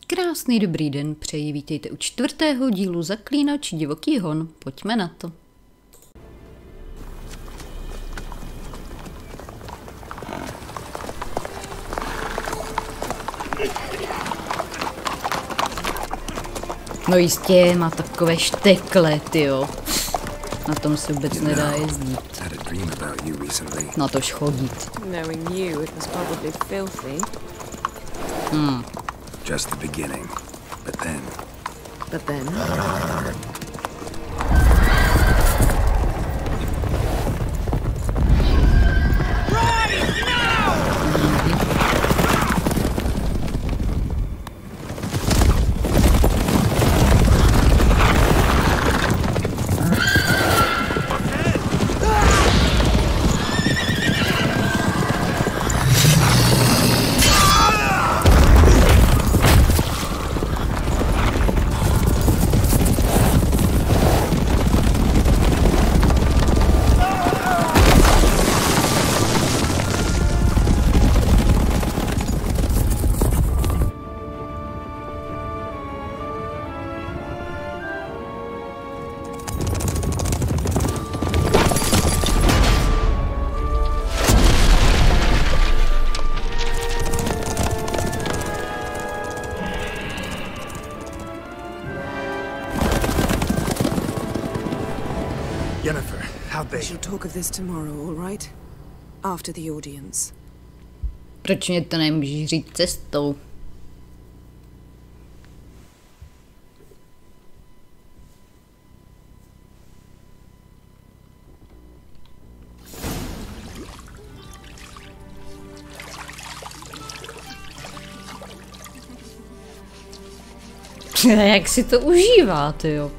Krásný dobrý den, přeji, vítejte u 4. dílu Zaklínač, Divoký hon, pojďme na to. No jistě, má takové štekle, tyjo. Na tom se vůbec nedá jezdit. Na tož chodit. Just the beginning, but then. We shall talk of this tomorrow, all right? After the audience. Proč mě to nemůžeš říct cestou? Jak si to užíváte, jo?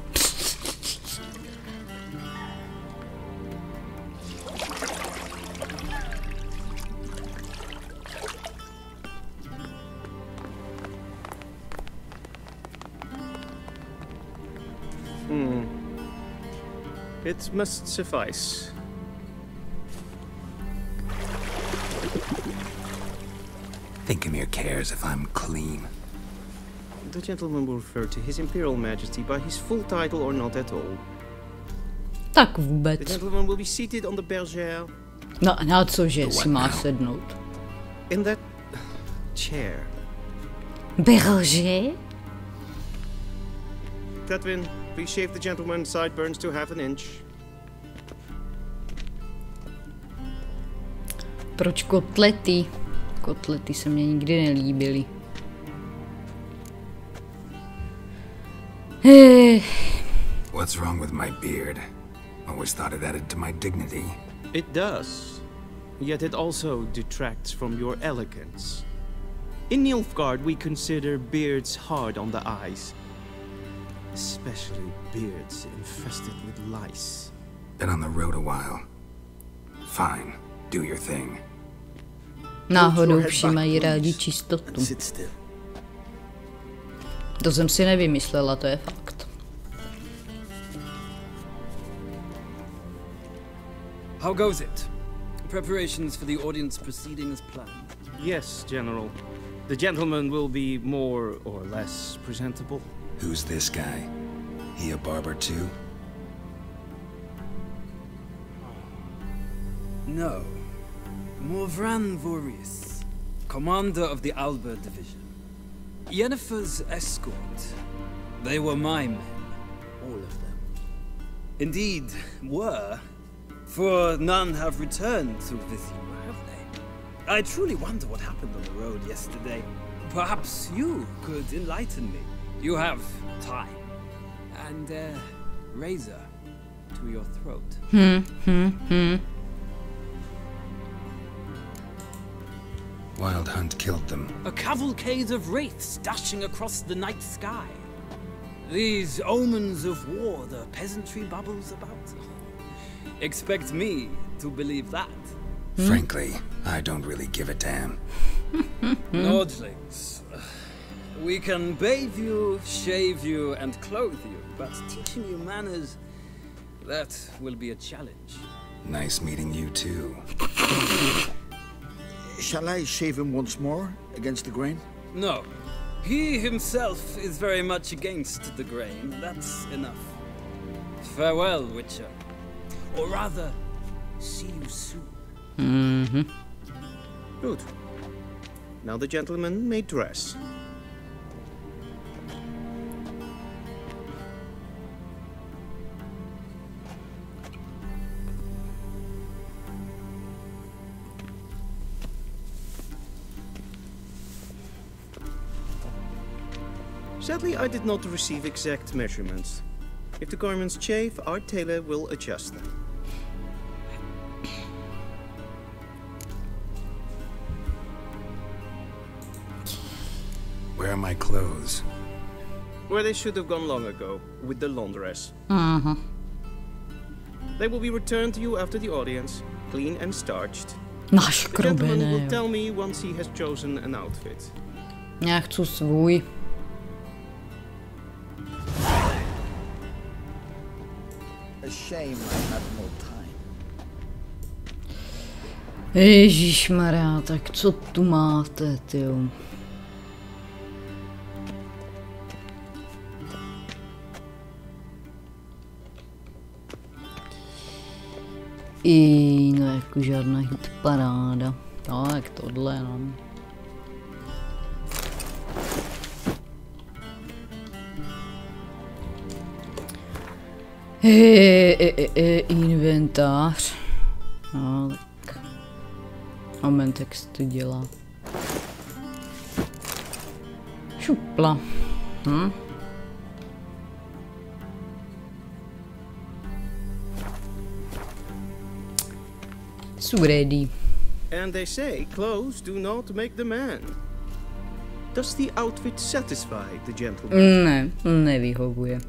It must suffice. Think Emir cares if I'm clean. The gentleman will refer to His Imperial Majesty by his full title or not at all. Tak vůbec. The gentleman will be seated on the bergère. No, na cože si má sednout? In that chair. Berger? Catwin, please shave the gentleman's sideburns to half an inch. Proč kotlety? Kotlety se mně nikdy nelíbily. What's wrong with my beard? Always thought it added to my dignity. It does. Yet it also detracts from your elegance. In Nilfgaard, we consider beards hard on the eyes. Especially beards infested with lice. Been on the road a while. Fine, do your thing. Náhodou vši mají rádi čistotu. To jsem si nevymyslela, to je fakt. How goes it? Preparations for the audience proceeding as planned? Yes, General. The gentleman will be more or less presentable. Who's this guy? He a barber too? No. Morvran Vorius, commander of the Alba division. Yennefer's escort. They were my men, all of them. Indeed, were, for none have returned to visit you, have they? I truly wonder what happened on the road yesterday. Perhaps you could enlighten me. You have time and a razor to your throat. Wild hunt killed them. A cavalcade of wraiths dashing across the night sky. These omens of war the peasantry bubbles about. Expect me to believe that. Frankly, I don't really give a damn. Nordlings. We can bathe you, shave you, and clothe you, but teaching you manners, that will be a challenge. Nice meeting you too. Shall I shave him once more, against the grain? No. He himself is very much against the grain. That's enough. Farewell, Witcher. Or rather, see you soon. Good. Now the gentleman may dress. Sadly, I did not receive exact measurements. If the garments chafe, our tailor will adjust them. Where are my clothes? Where they should have gone long ago, with the laundress. They will be returned to you after the audience, clean and starched. The gentleman will tell me once he has chosen an outfit. Já chci svůj. A shame I had more time. Ježišmarja, tak co tu máte, tyjo? No jako žádná hit paráda. No, jak tohle, no. Inventář. No, tak. Moment, jak se to dělá. Šupla. So ready. And they say clothes do not make the man. Does the outfit satisfy the gentleman? Ne, nevyhovuje.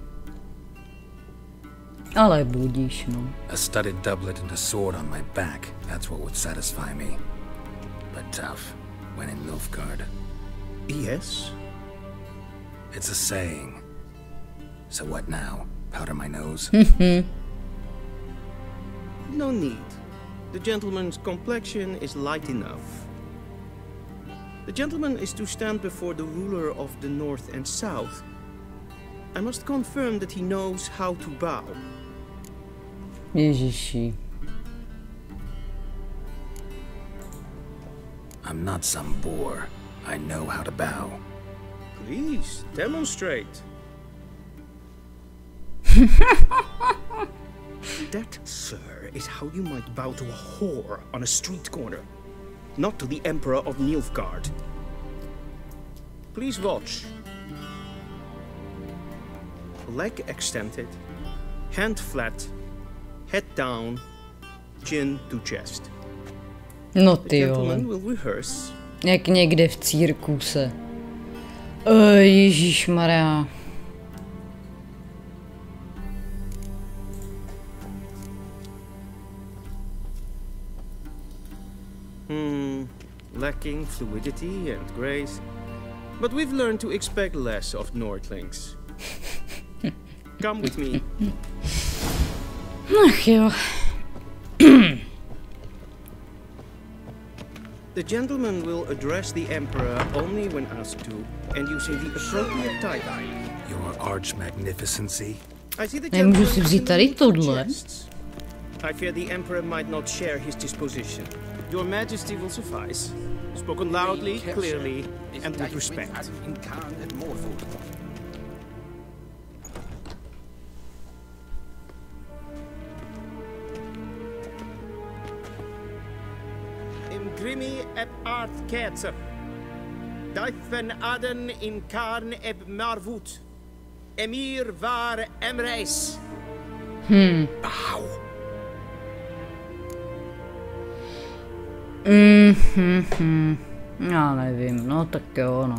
Ale budíš, no. A studded doublet and a sword on my back. That's what would satisfy me. But tough, when in Nilfgaard. Yes. It's a saying. So what now? Powder my nose? No need. The gentleman's complexion is light enough. The gentleman is to stand before the ruler of the North and South. I must confirm that he knows how to bow. Ježiši. I'm not some boor. I know how to bow. Please, demonstrate. That, sir, is how you might bow to a whore on a street corner, not to the Emperor of Nilfgaard. Please watch. Leg extended, hand flat, head down, chin to chest. No The ty gentleman vole. will rehearse. Jak někde v cirkuse. Ježišmarja. Lacking fluidity and grace, but we've learned to expect less of Nordlings. Come with me. Ach jo. The gentleman will address the Emperor only when asked to, and using the appropriate title. Your arch magnificency? I see the Nemůžu si gentleman vzít tady in the middle tohle. chests. I fear the Emperor might not share his disposition. Your Majesty will suffice. Spoken loudly, clearly, and with respect. In grimi eb art kecá. Daifen aden in karn eb marvut. Emir var emreis. Bow! Já nevím, no tak jo, no.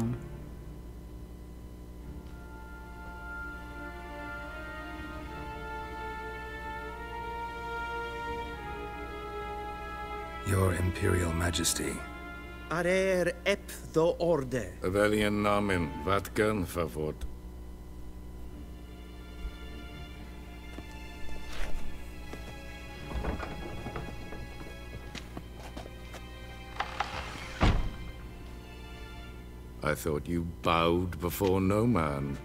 Your Imperial Majesty. Arer ep the orde. Weljen namen, wat kan favort? I thought you bowed before no man.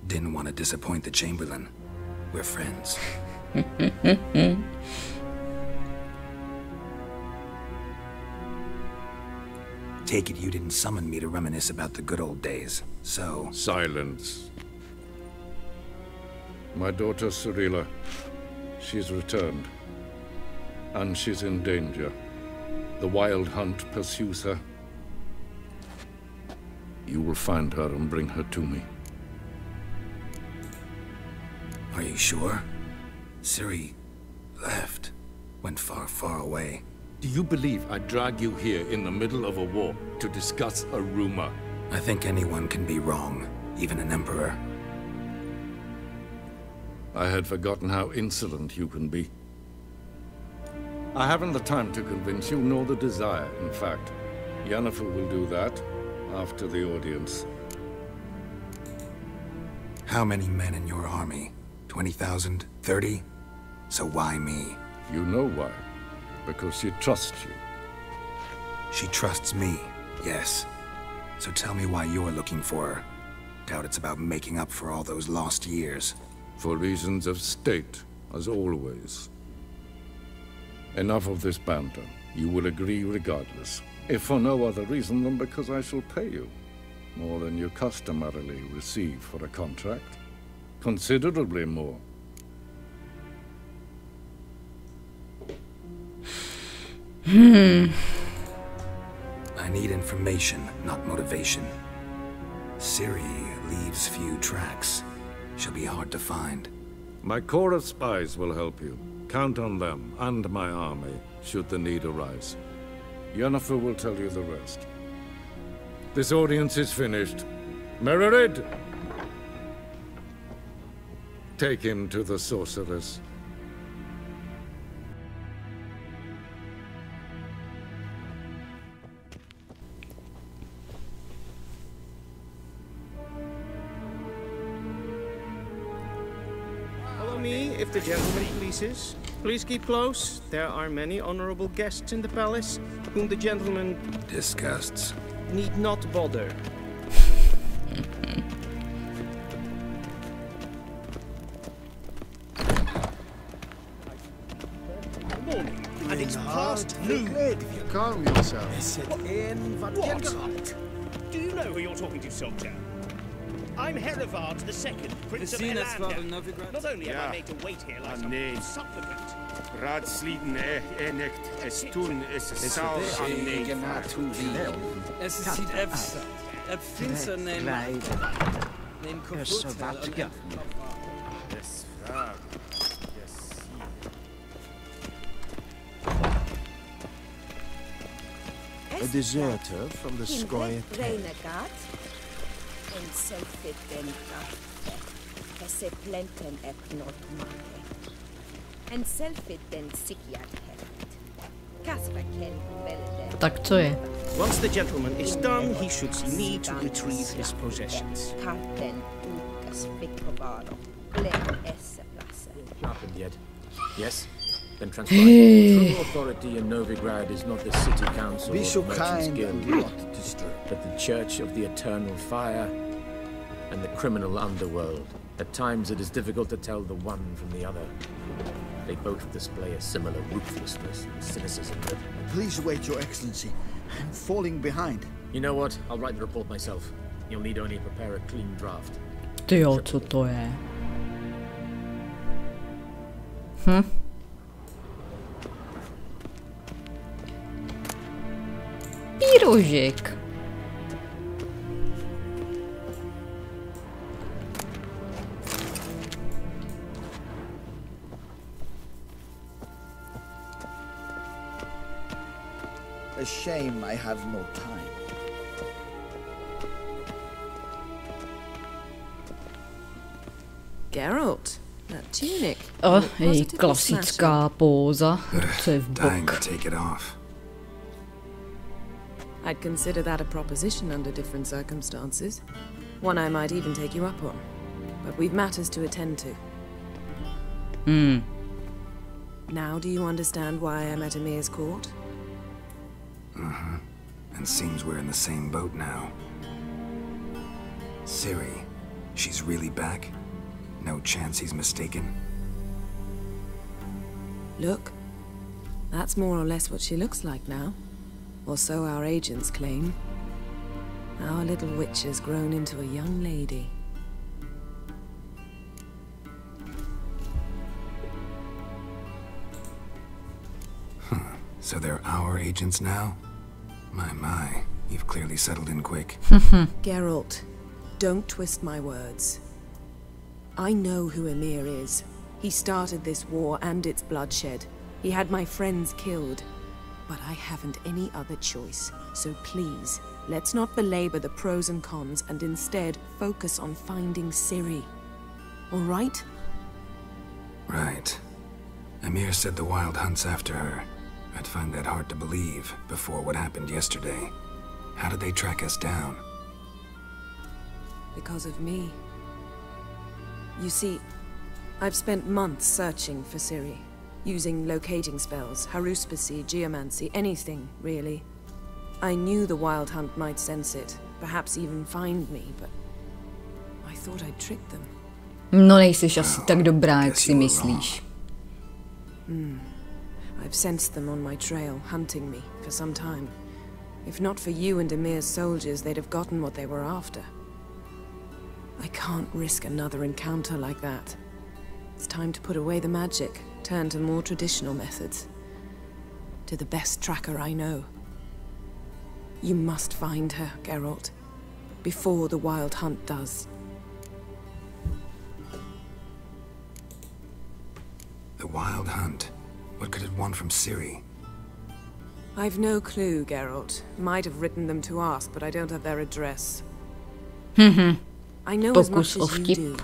Didn't want to disappoint the Chamberlain. We're friends. Take it you didn't summon me to reminisce about the good old days, so... Silence. My daughter Cyrilla, she's returned. And she's in danger. The Wild Hunt pursues her. You will find her and bring her to me. Are you sure? Ciri left. Went far, far away. Do you believe I drag you here in the middle of a war to discuss a rumor? I think anyone can be wrong, even an emperor. I had forgotten how insolent you can be. I haven't the time to convince you, nor the desire, in fact. Yennefer will do that after the audience. How many men in your army? 20,000? 30? So why me? You know why. Because she trusts you. She trusts me, yes. So tell me why you're looking for her. Doubt it's about making up for all those lost years. For reasons of state, as always. Enough of this banter. You will agree regardless. If for no other reason than because I shall pay you. More than you customarily receive for a contract. Considerably more. I need information, not motivation. Ciri leaves few tracks. She'll be hard to find. My corps of spies will help you. Count on them and my army, should the need arise. Yennefer will tell you the rest. This audience is finished. Mererid! Take him to the sorceress. Follow me, if the gentleman pleases. Please keep close. There are many honorable guests in the palace, whom the gentleman Disgusts. need not bother. And it's past noon. Calm yourself. What? Do you know who you're talking to, soldier? I'm Herivard II, Prince of Elander. Not only am I made to wait here like some supplicant. Raadsliden echt estun is saal Es sieht Finster neem kapot. A deserter from the Squire. En selfiten hesse plenten eknot mare. En selfiten sikjat helvet. Kasperken velde. Tak co je? Once the gentleman is done, he should need to retrieve his possessions. Karten ukas vikrovaro. Glen esse plasse. Happened yet? Yes? Then transpire. True authority in Novigrad is not the city council Be so or merchants' kind guild, and not disturb. but the Church of the Eternal Fire and the criminal underworld. At times it is difficult to tell the one from the other. They both display a similar ruthlessness and cynicism. Please wait, Your Excellency. I'm falling behind. You know what? I'll write the report myself. You'll need only prepare a clean draft. Tyjo, co to je? Pírožek. A shame I have no time. Geralt, that tunic. Její klasická póza. Co je v Dying bok. to take it off. I'd consider that a proposition under different circumstances. One I might even take you up on. But we've matters to attend to. Now do you understand why I'm at Emir's court? and seems we're in the same boat now. Ciri, she's really back? No chance he's mistaken? Look, that's more or less what she looks like now. Or so our agents claim. Our little witch has grown into a young lady. So they're our agents now? My, you've clearly settled in quick. Geralt, don't twist my words. I know who Emir is. He started this war and its bloodshed. He had my friends killed. But I haven't any other choice. So please, let's not belabor the pros and cons and instead focus on finding Ciri. All right? Right. Emir said the Wild Hunt's after her. I'd find that hard to believe before what happened yesterday. How did they track us down? Because of me. You see, I've spent months searching for Ciri, using locating spells, haruspicy, geomancy, anything, really. I knew the Wild Hunt might sense it, perhaps even find me, but I thought I'd trick them. No, nejsi asi tak dobrá, jak si myslíš. I've sensed them on my trail, hunting me, for some time. If not for you and Emir's soldiers, they'd have gotten what they were after. I can't risk another encounter like that. It's time to put away the magic, turn to more traditional methods. To the best tracker I know. You must find her, Geralt, before the Wild Hunt does. The Wild Hunt? What could it want from Ciri? I've no clue, Geralt. Might have written them to ask, but I don't have their address. I know as much as you do.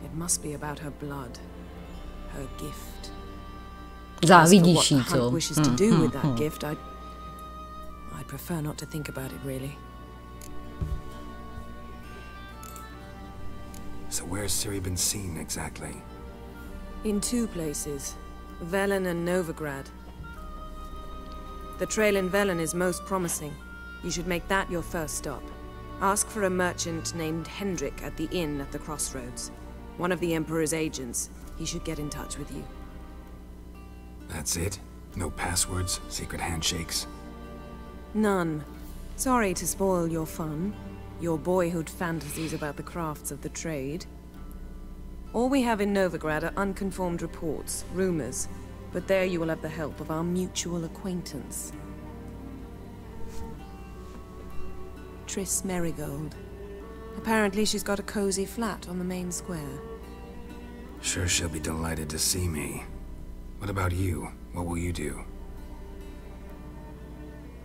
It must be about her blood. Her gift. Závidíš jí, As for what co? Hunt wishes to do with that gift, I'd prefer not to think about it, really. So where's Ciri been seen, exactly? In two places. Velen and Novigrad. The trail in Velen is most promising. You should make that your first stop. Ask for a merchant named Hendrik at the inn at the crossroads. One of the Emperor's agents. He should get in touch with you. That's it? No passwords, secret handshakes? None. Sorry to spoil your fun. Your boyhood fantasies about the crafts of the trade. All we have in Novigrad are unconfirmed reports, rumors. But there you will have the help of our mutual acquaintance. Triss Merigold. Apparently she's got a cozy flat on the main square. Sure she'll be delighted to see me. What about you? What will you do?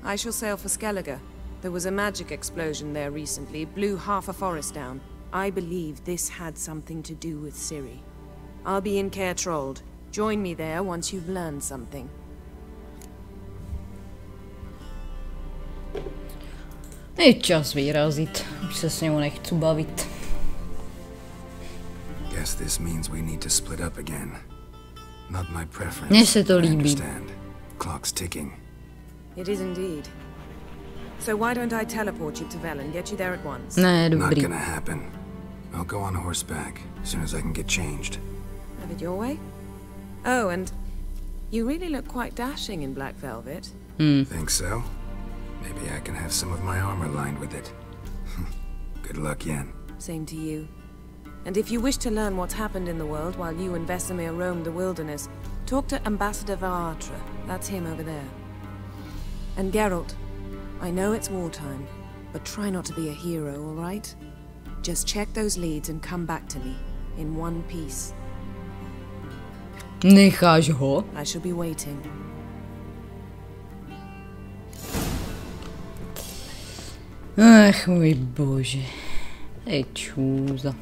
I shall sail for Skellige. There was a magic explosion there recently, blew half a forest down. I believe this had something to do with Ciri. I'll be in Caer Trold. Join me there once you've learned something. Je čas vyrazit. Už se s ním nechci bavit. Guess this means we need to split up again. Not my preference. Mně se to I líbí. understand. Clock's ticking. It is indeed. So why don't I teleport you to Velen, get you there at once? Ne, Not dobrý. gonna happen. I'll go on horseback as soon as I can get changed. Have it your way? Oh, and you really look quite dashing in black velvet. Think so? Maybe I can have some of my armor lined with it. Good luck, Yen. Same to you. And if you wish to learn what's happened in the world while you and Vesemir roamed the wilderness, talk to Ambassador Varatra. That's him over there. And Geralt, I know it's wartime, but try not to be a hero, all right? Just check those leads and come back to me, in one piece. Necháš ho? I shall be waiting. Ach, můj bože. Hej, čúza.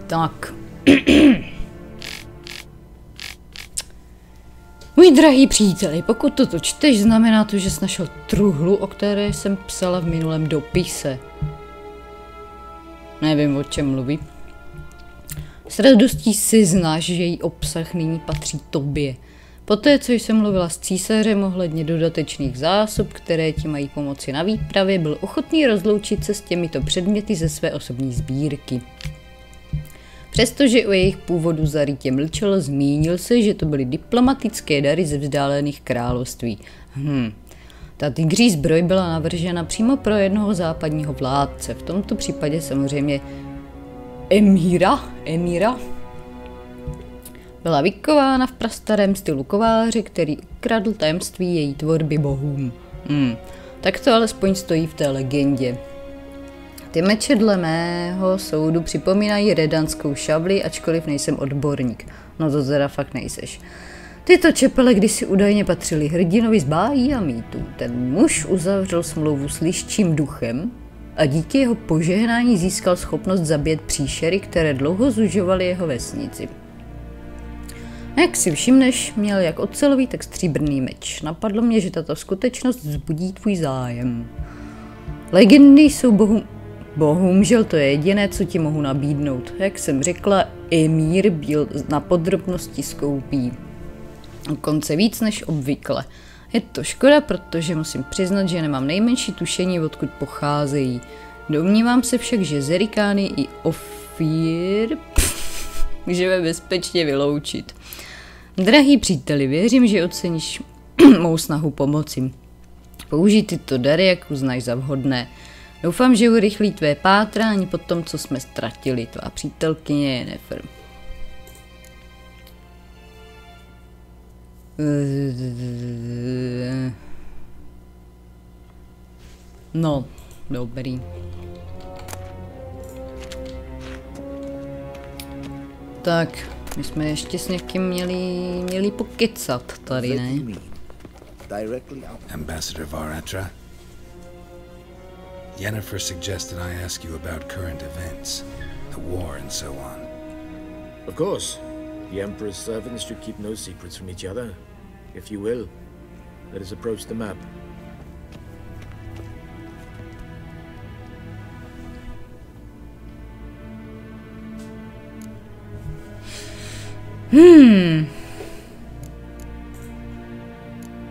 Tak. Můj drahý příteli, pokud toto čteš, znamená to, že jsi našel truhlu, o které jsem psala v minulém dopise. Nevím, o čem mluví. S radostí si znáš, že její obsah nyní patří tobě. Poté, co jsem mluvila s císařem ohledně dodatečných zásob, které ti mají pomoci na výpravě, byl ochotný rozloučit se s těmito předměty ze své osobní sbírky. Přestože o jejich původu zarytě mlčel, zmínil se, že to byly diplomatické dary ze vzdálených království. Ta tygří zbroj byla navržena přímo pro jednoho západního vládce, v tomto případě samozřejmě emíra. Byla vykována v prastarém stylu kováře, který ukradl tajemství její tvorby bohům. Tak to alespoň stojí v té legendě. Ty meče dle mého soudu připomínají redanskou šavli, ačkoliv nejsem odborník. No to teda fakt nejseš. Tyto čepele kdysi údajně patřily hrdinovi z bájí a mýtů. Ten muž uzavřel smlouvu s liščím duchem a díky jeho požehnání získal schopnost zabít příšery, které dlouho zužovaly jeho vesnici. Jak si všimneš, měl jak ocelový, tak stříbrný meč. Napadlo mě, že tato skutečnost vzbudí tvůj zájem. Legendy jsou bohužel to je jediné, co ti mohu nabídnout. Jak jsem řekla, emír byl na podrobnosti skoupý. Dokonce víc než obvykle. Je to škoda, protože musím přiznat, že nemám nejmenší tušení, odkud pocházejí. Domnívám se však, že Zerikány i Ofír můžeme bezpečně vyloučit. Drahý příteli, věřím, že oceníš mou snahu pomoci. Použij tyto dary, jak uznáš za vhodné. Doufám, že urychlí tvé pátrání po tom, co jsme ztratili. Tvá přítelkyně je Nefer. No, dobrý. Tak, my jsme ještě s někým měli pokecat tady, ne? Ambassador Varatra? Yennefer suggested I ask you about current events, the war and so on. Of course. The Emperor's servants should keep no secrets from each other. If you will, let us approach the map.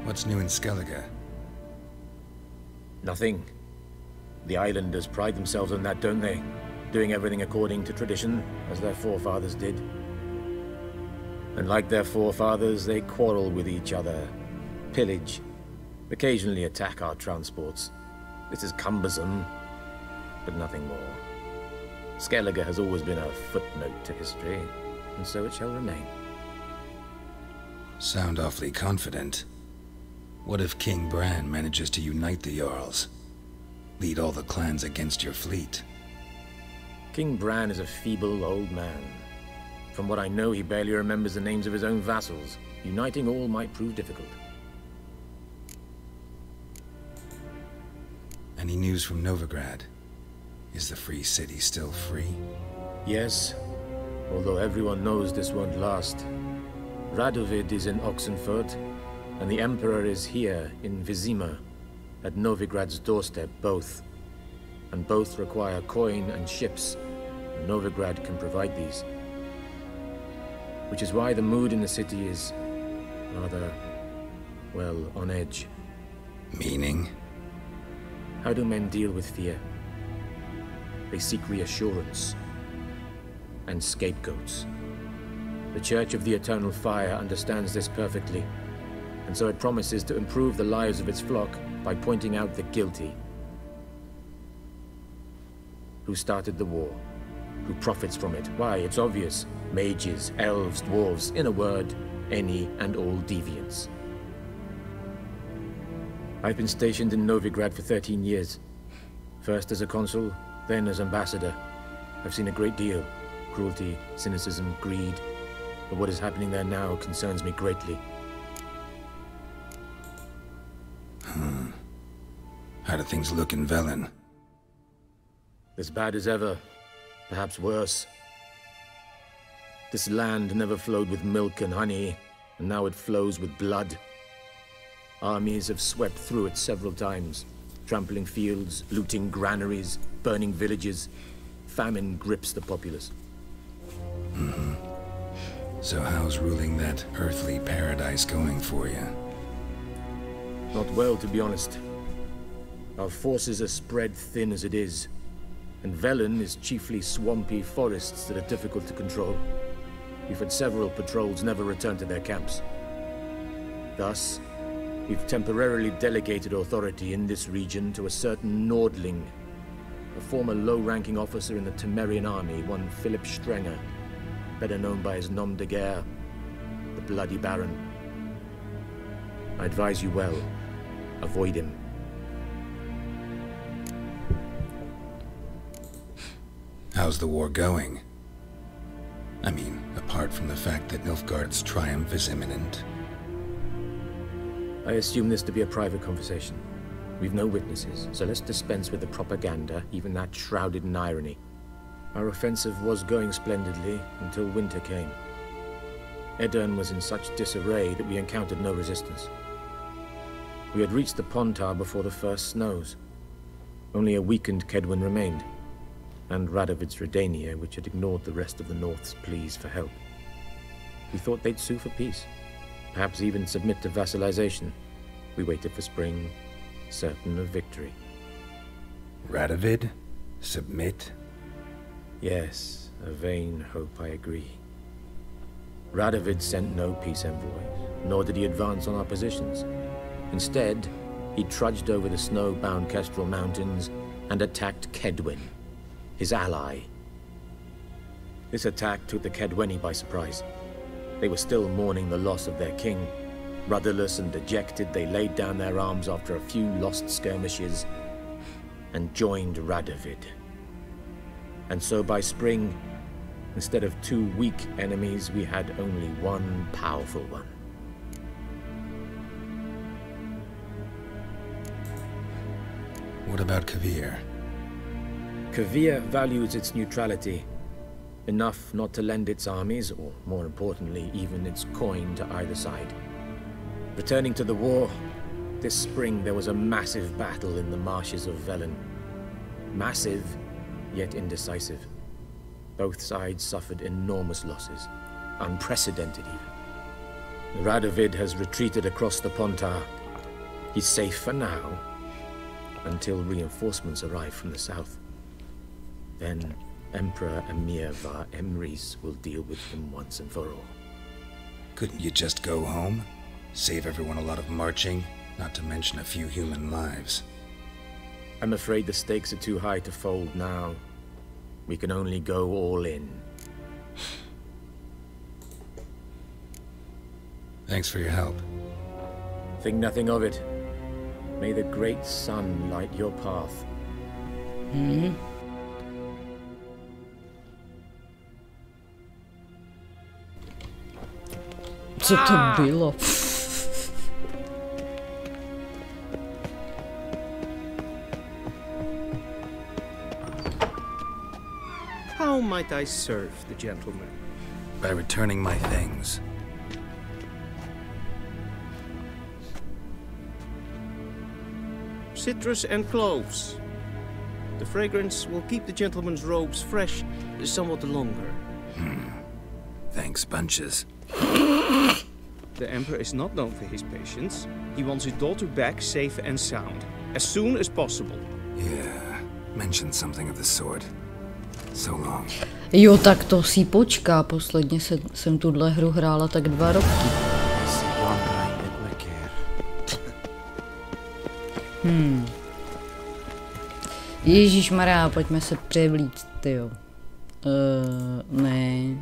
What's new in Skellige? Nothing. The islanders pride themselves on that, don't they? Doing everything according to tradition, as their forefathers did. And like their forefathers, they quarrel with each other, pillage, occasionally attack our transports. This is cumbersome, but nothing more. Skellige has always been a footnote to history, and so it shall remain. Sound awfully confident. What if King Bran manages to unite the Jarls? Lead all the clans against your fleet? King Bran is a feeble old man. From what I know, he barely remembers the names of his own vassals. Uniting all might prove difficult. Any news from Novigrad? Is the free city still free? Yes, although everyone knows this won't last. Radovid is in Oxenfurt, and the Emperor is here in Vizima, at Novigrad's doorstep, both. And both require coin and ships. Novigrad can provide these. Which is why the mood in the city is rather, well, on edge. Meaning? How do men deal with fear? They seek reassurance and scapegoats. The Church of the Eternal Fire understands this perfectly, and so it promises to improve the lives of its flock by pointing out the guilty. Who started the war? Who profits from it? Why, it's obvious. Mages, elves, dwarves, in a word, any and all deviants. I've been stationed in Novigrad for 13 years. First as a consul, then as ambassador. I've seen a great deal. Cruelty, cynicism, greed. But what is happening there now concerns me greatly. How do things look in Velen? As bad as ever. Perhaps worse. This land never flowed with milk and honey, and now it flows with blood. Armies have swept through it several times, trampling fields, looting granaries, burning villages. Famine grips the populace. So how's ruling that earthly paradise going for you? Not well, to be honest. Our forces are spread thin as it is, and Velen is chiefly swampy forests that are difficult to control. We've had several patrols never return to their camps. Thus, we've temporarily delegated authority in this region to a certain Nordling, a former low-ranking officer in the Temerian army, one Philip Strenger, better known by his nom de guerre, the Bloody Baron. I advise you well, avoid him. How's the war going? I mean, apart from the fact that Nilfgaard's triumph is imminent. I assume this to be a private conversation. We've no witnesses, so let's dispense with the propaganda, even that shrouded in irony. Our offensive was going splendidly until winter came. Edirn was in such disarray that we encountered no resistance. We had reached the Pontar before the first snows. Only a weakened Kedwen remained, and Radovid's Redania, which had ignored the rest of the North's pleas for help. We thought they'd sue for peace, perhaps even submit to vassalization. We waited for spring, certain of victory. Radovid? Submit? Yes, a vain hope, I agree. Radovid sent no peace envoys, nor did he advance on our positions. Instead, he trudged over the snow-bound Kestrel Mountains and attacked Kedwen, his ally. This attack took the Kedweni by surprise. They were still mourning the loss of their king. Rudderless and dejected, they laid down their arms after a few lost skirmishes and joined Radovid. And so by spring, instead of 2 weak enemies, we had only one powerful one. What about Kavir? Kavir values its neutrality, enough not to lend its armies, or more importantly, even its coin to either side. Returning to the war, this spring there was a massive battle in the marshes of Velen. Massive, yet indecisive. Both sides suffered enormous losses, unprecedented even. Radovid has retreated across the Pontar. He's safe for now, until reinforcements arrive from the south. Then Emperor Emir var Emrys will deal with him once and for all. Couldn't you just go home? Save everyone a lot of marching, not to mention a few human lives. I'm afraid the stakes are too high to fold now. We can only go all in. Thanks for your help. Think nothing of it. May the great sun light your path. Co to bylo? How might I serve the gentleman? By returning my things. Citrus and cloves. The fragrance will keep the gentleman's robes fresh somewhat longer. Thanks, bunches. The Emperor is not known for his patience. He wants his daughter back safe and sound, as soon as possible. Yeah, mentioned something of the sort. So long. Jo, tak to si počká. Posledně jsem tuhle hru hrála tak 2 roky. Ježíšmarja, pojďme se převlít, tyjo. Ne.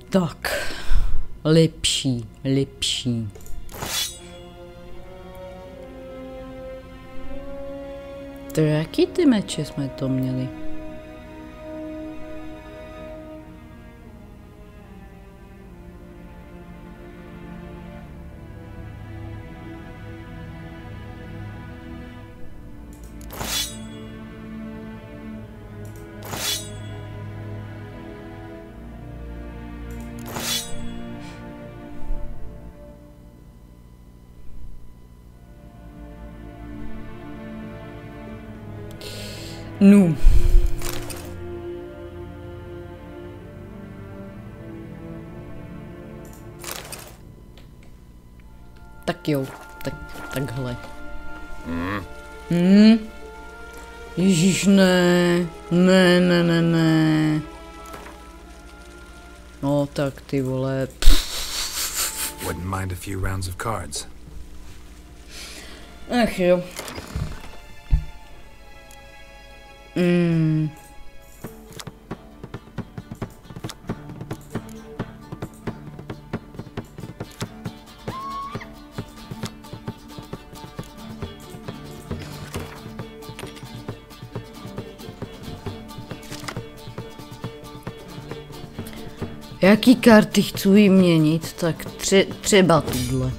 Tak, lepší. To jaký ty meče jsme to měli? No. Tak jo, takhle. Ježíš, ne. No tak ty vole. Wouldn't mind a few rounds of cards. Ach jo. Jaký karty chci vyměnit, tak třeba tuhle.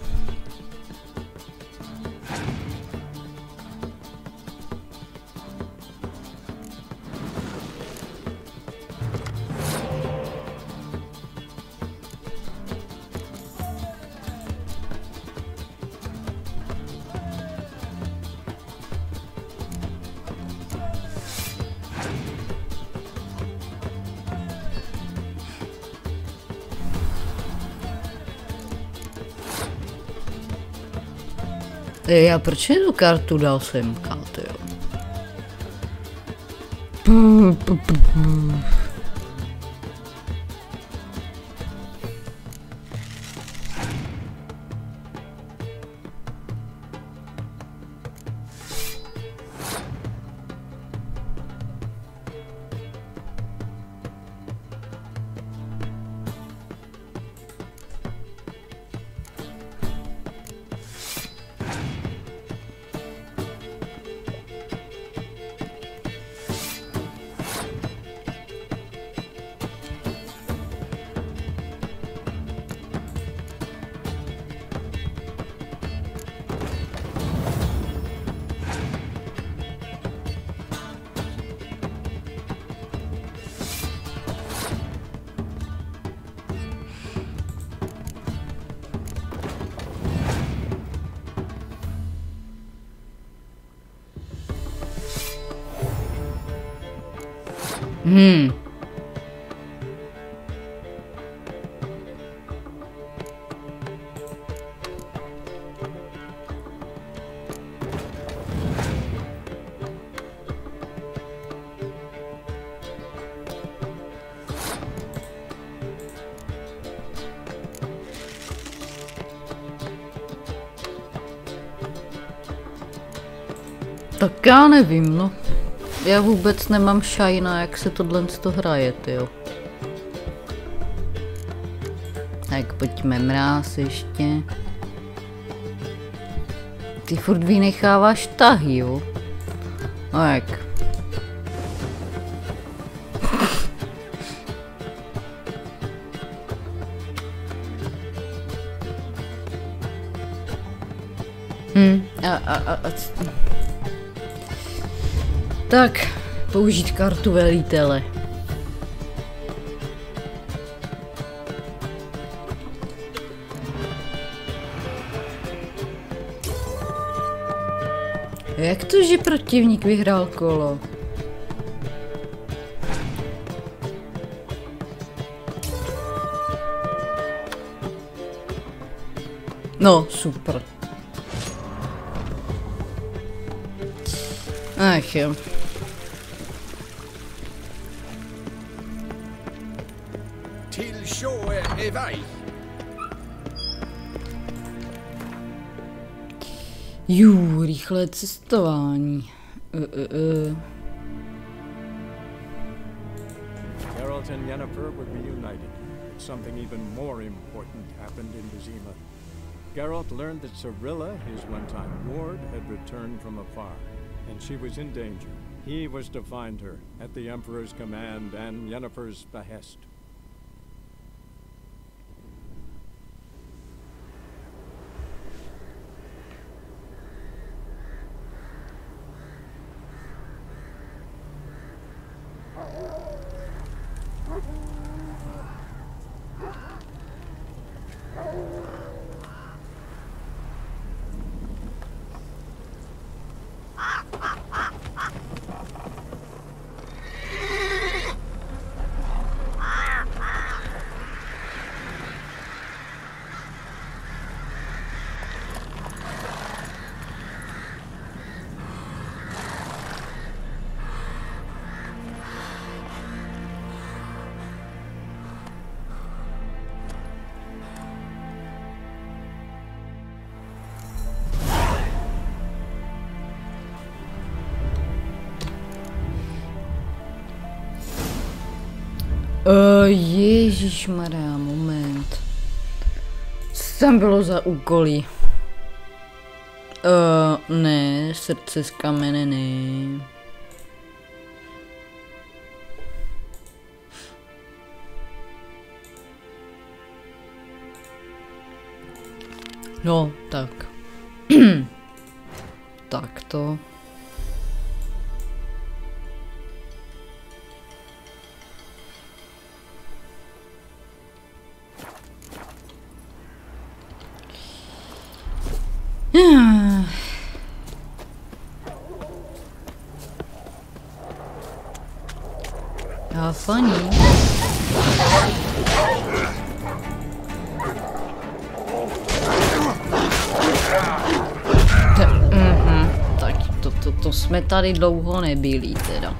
Já proč tu kartu dal semka, tyjo? Tak já nevím, no. Já vůbec nemám šajna, jak se tohle hraje, tyjo. Tak pojďme mráz ještě. Ty furt vynecháváš tahy, jo? Tak. Tak, použít kartu velitele. Jak to, že protivník vyhrál kolo? No, super. Ach jo. Rychlé cestování. Geralt and Yennefer were reunited. Something even more important happened in Vizima. Geralt learned that Cirilla, his one-time ward, had returned from afar. and she was in danger. He was to find her at the Emperor's command and Yennefer's behest. Ježišmarja, moment. Co tam bylo za úkoly? Ne, srdce z kamene, ne. No, tak. Tak to. Funny. Tak to jsme tady dlouho nebyli teda.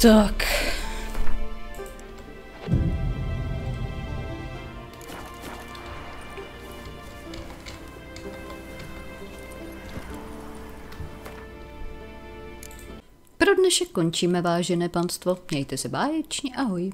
Tak. Pro dnešek končíme, vážené panstvo. Mějte se báječně, ahoj.